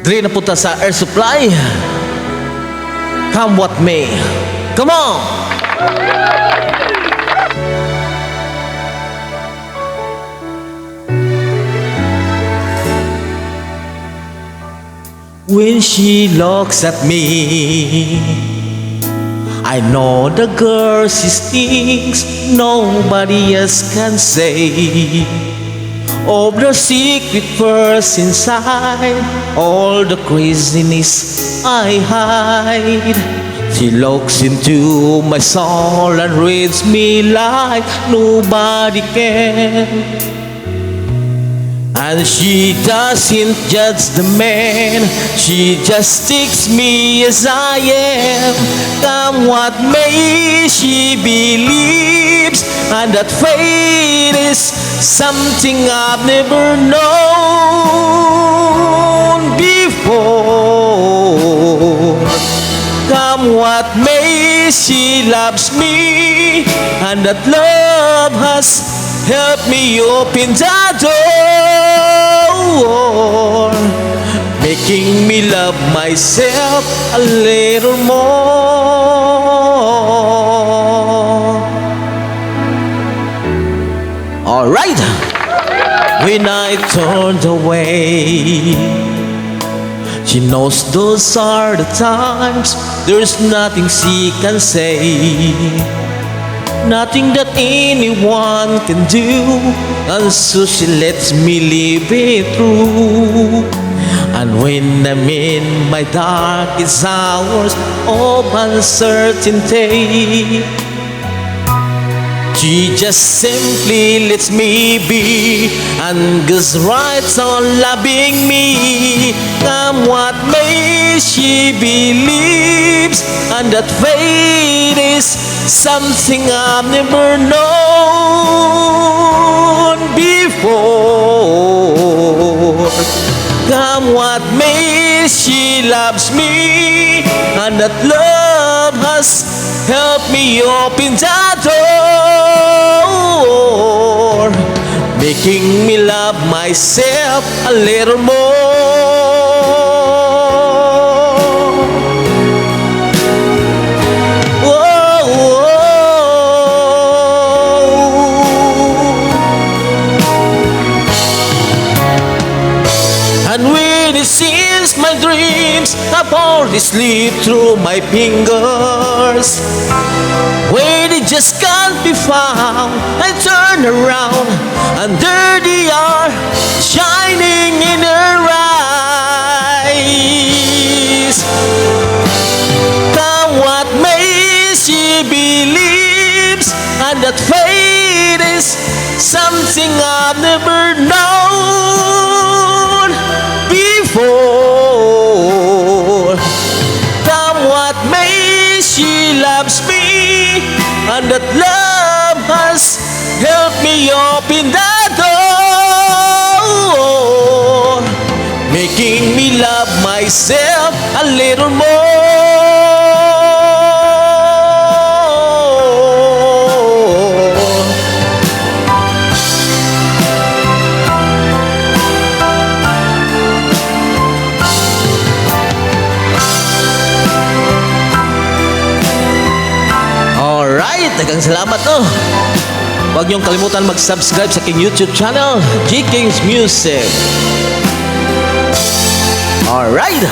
Dre na punta sa air supply. Come what may. Come on! When she looks at me, I know the girl she thinks nobody else can say. Of the secret verse inside, all the craziness I hide. She looks into my soul and reads me like nobody can. And she doesn't judge the man, she just takes me as I am. Come what may, she believes, and that fate is something I've never known before. Come what may, she loves me, and that love has helped me open the door, making me love myself a little more. Alright, when I turned away, she knows those are the times there's nothing she can say, nothing that anyone can do, and so she lets me live it through. And when I'm in my darkest hours of uncertainty, she just simply lets me be and goes right on loving me. Come what may, she believes, and that fate is something I've never known before. Come what may, she loves me, and that love has helped me open the door, making me love myself a little more. And when it seems my dreams have already slipped through my fingers, when it just can't be found, I turn around and there they are, shining in her eyes. Come what may, she believes, and that fate is something I've never known before. Come what may, she loves me, and that love has helped me open the door, making me love myself a little more. Daghang salamat no. Huwag niyong kalimutan mag-subscribe sa aking YouTube channel, G Kings Music. Alright.